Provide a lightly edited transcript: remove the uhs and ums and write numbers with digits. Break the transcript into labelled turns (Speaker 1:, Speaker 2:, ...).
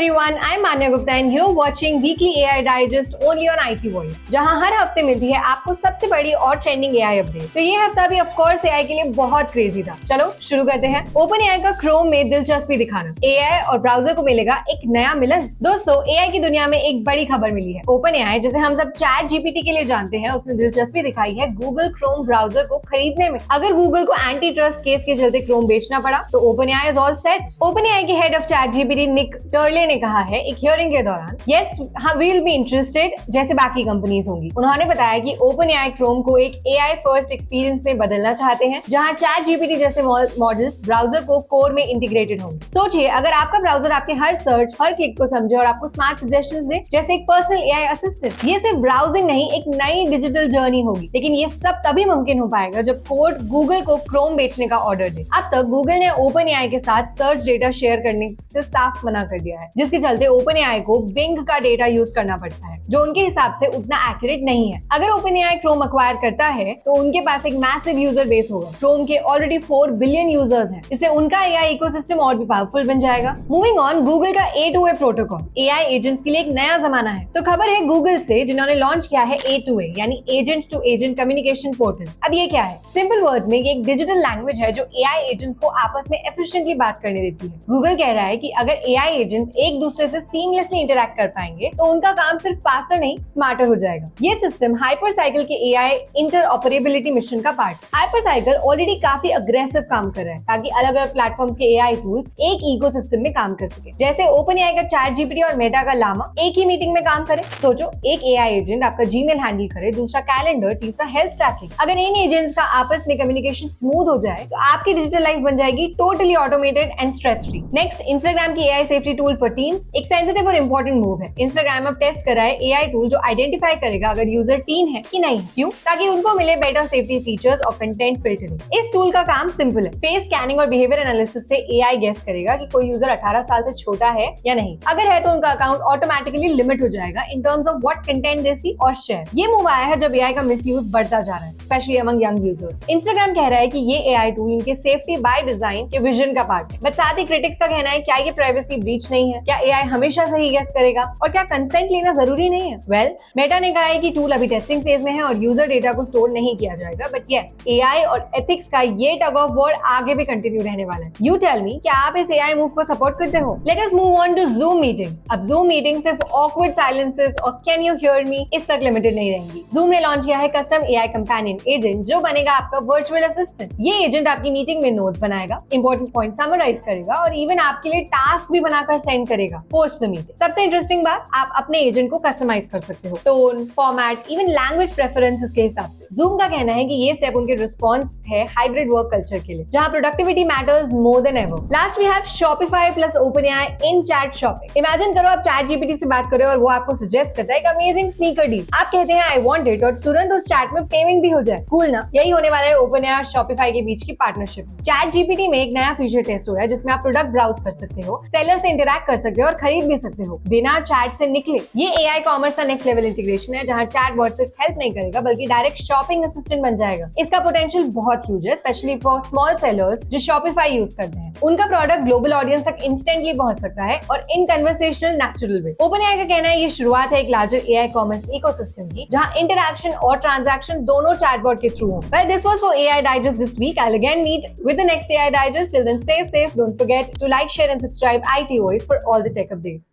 Speaker 1: everyone, I'm Manya Gupta and you're watching Weekly AI Digest only on IT Voice, जहां हर हफ्ते मिलती है आपको सबसे बड़ी और ट्रेंडिंग AI अपडेट। तो ये हफ्ता भी ऑफ कोर्स AI के लिए बहुत क्रेजी था। चलो शुरू करते हैं। ओपन AI का क्रोम में दिलचस्पी दिखाना, AI और ब्राउजर को मिलेगा एक नया मिलन। दोस्तों, AI की दुनिया में एक बड़ी खबर मिली है। ओपन AI, जिसे हम सब चैट जीपीटी के लिए जानते हैं, उसने दिलचस्पी दिखाई है गूगल क्रोम ब्राउजर को खरीदने में। अगर गूगल को एंटी ट्रस्ट केस के चलते क्रोम बेचना पड़ा तो Open AI is all set. Open AI के head of chat GPT Nick Turley ने कहा है एक हियरिंग के दौरान, yes we will be interested जैसे बाकी कंपनीज होंगी। उन्होंने बताया कि ओपन AI क्रोम को एक AI फर्स्ट एक्सपीरियंस में बदलना चाहते हैं, जहां चैट जीपीटी जैसे मॉडल्स ब्राउजर को कोर में इंटीग्रेटेड होंगे। सोचिए, अगर आपका ब्राउजर आपके हर सर्च, हर क्लिक को समझे और आपको स्मार्ट सजेशंस दे, जैसे एक पर्सनल AI असिस्टेंट। ये सिर्फ ब्राउजिंग नहीं, एक नई डिजिटल जर्नी होगी। लेकिन ये सब तभी मुमकिन हो पाएगा जब कोर्ट गूगल को क्रोम बेचने का ऑर्डर दे। अब तक गूगल ने ओपन AI के साथ सर्च डेटा शेयर करने से साफ मना कर दिया है, जिसके चलते ओपन AI को बिंग का डेटा यूज करना पड़ता है, जो उनके हिसाब से उतना एक्यूरेट नहीं है। अगर ओपन AI क्रोम एक्वायर करता है तो उनके पास एक मैसिव यूजर बेस होगा। क्रोम के ऑलरेडी 4 बिलियन यूजर्स हैं। इससे उनका AI इकोसिस्टम और भी पावरफुल बन जाएगा। मूविंग ऑन, गूगल का A2A प्रोटोकॉल AI एजेंट्स के लिए एक नया जमाना है। तो खबर है गूगल से, जिन्होंने लॉन्च किया है A2A यानी agent to agent communication portal. अब ये क्या है? सिंपल वर्ड्स में ये एक डिजिटल लैंग्वेज है जो AI एजेंट्स को आपस में एफिशिएंटली बात करने देती है। गूगल कह रहा है कि अगर AI एजेंट्स एक दूसरे से सीमलेसली इंटरैक्ट कर पाएंगे तो उनका काम सिर्फ फास्टर नहीं, स्मार्टर हो जाएगा। ये सिस्टम हाइपरसाइकिल के AI इंटरऑपरेबिलिटी मिशन का पार्ट। हाइपरसाइकिल ऑलरेडी काफी अग्रेसिव काम कर रहा है ताकि अलग अलग प्लेटफॉर्म्स के AI टूल्स एक इकोसिस्टम में काम कर सके। जैसे ओपन AI का चैट जीपीटी और मेटा का लामा एक ही मीटिंग में काम करे। सोचो, एक AI एजेंट आपका जीमेल हैंडल करे, दूसरा कैलेंडर, तीसरा हेल्थ ट्रैकिंग। अगर इन एजेंट्स का आपस में कम्युनिकेशन स्मूथ हो जाए तो आपकी डिजिटल लाइफ बन जाएगी totally automated and stress free. Next, Instagram की AI safety tool for teens एक सेंसिटिव और इंपॉर्टेंट मूव है। इंस्टाग्राम अब टेस्ट कर रहा है AI टूल जो आइडेंटिफाई करेगा अगर यूजर टीन है कि नहीं। क्यों? ताकि उनको मिले बेटर सेफ्टी फीचर्स और कंटेंट फिल्टरिंग। इस टूल का काम सिंपल है। फेस स्कैनिंग और बिहेवियर एनालिसिस से AI गेस करेगा कि कोई यूजर 18 साल से छोटा है या नहीं। अगर है तो उनका अकाउंट ऑटोमेटिकली लिमिट हो जाएगा in terms of what content they see और शेयर। ये मूव आया है जब AI का मिसयूज बढ़ता जा रहा है, specially among young users. Instagram कह रहा है कि ये AI टूल इनके सेफ्टी बाय डिजाइन के विजन का पार्ट है। बट साथ ही क्रिटिक्स का कहना है क्या ये प्राइवेसी ब्रीच नहीं है? क्या AI हमेशा सही गेस करेगा? और क्या कंसेंट लेना जरूरी नहीं है? वेल, मेटा ने कहा है कि टूल अभी टेस्टिंग फेज में है और यूजर डेटा को स्टोर नहीं किया जाएगा। बट यस, AI और एथिक्स का ये टग ऑफ वॉर आगे भी कंटिन्यू रहने वाला है। यू टेल मी, क्या आप इस AI मूव को सपोर्ट करते हो? Let us move on to Zoom meeting. अब Zoom मीटिंग सिर्फ ऑकवर्ड साइलेंसेस और कैन यू हियर मी इस तक लिमिटेड नहीं रहेंगी। Zoom ने लॉन्च किया है कस्टम AI कंपेनियन एजेंट, जो बनेगा आपका वर्चुअल असिस्टेंट। ये एजेंट आपकी मीटिंग में नोट्स बनाएगा, इंपॉर्टेंट पॉइंट समराइज करेगा और इवन आपके लिए टास्क भी बनाकर सेंड करेगा पोस्ट द मीटिंग। सबसे इंटरेस्टिंग बात, आप अपने एजेंट को कस्टमाइज कर सकते हो, tone, format, even language preferences के हिसाब से। Zoom का कहना है कि ये स्टेप उनके रिस्पॉन्स है हाइब्रिड वर्क कल्चर के लिए, जहां productivity matters more than ever. Last we have Shopify plus OpenAI in chat shopping. Imagine करो आप चैट जीपीटी से बात करो और वो आपको सजेस्ट करता है एक अमेजिंग स्नीकर डील। आप कहते हैं आई वांट इट और तुरंत उस चैट में पेमेंट भी हो जाए। कूल ना? यही होने वाला है OpenAI और Shopify के बीच की पार्टनरशिप। चैट जीपीटी में एक नया फीचर टेस्ट हो रहा है जिसमें आप प्रोडक्ट ब्राउज कर सकते हो, सेलर से इंटरैक्ट कर सकते हो और खरीद भी सकते हो बिना चैट से निकले। ये AI कॉमर्स का नेक्स्ट लेवल इंटीग्रेशन है, जहां चैट बॉट सिर्फ हेल्प नहीं करेगा बल्कि डायरेक्ट शॉपिंग असिस्टेंट बन जाएगा। इसका पोटेंशियल बहुत ह्यूज है, स्पेशली फॉर स्मॉल सेलर्स जो Shopify यूज करते हैं। उनका प्रोडक्ट ग्लोबल ऑडियंस तक इंस्टेंटली पहुंच सकता है और इन कन्वर्सेशनल नेचुरल वे। OpenAI का कहना है ये शुरुआत है एक लार्जर AI कॉमर्स इकोसिस्टम की, जहां इंटरैक्शन और ट्रांजैक्शन दोनों चैटबॉट के थ्रू हों। Well, this was for AI Digest this week. I'll again meet with the next AI Digest. Till then, stay safe. Don't forget to like, share, and subscribe IT Voice for all the tech updates.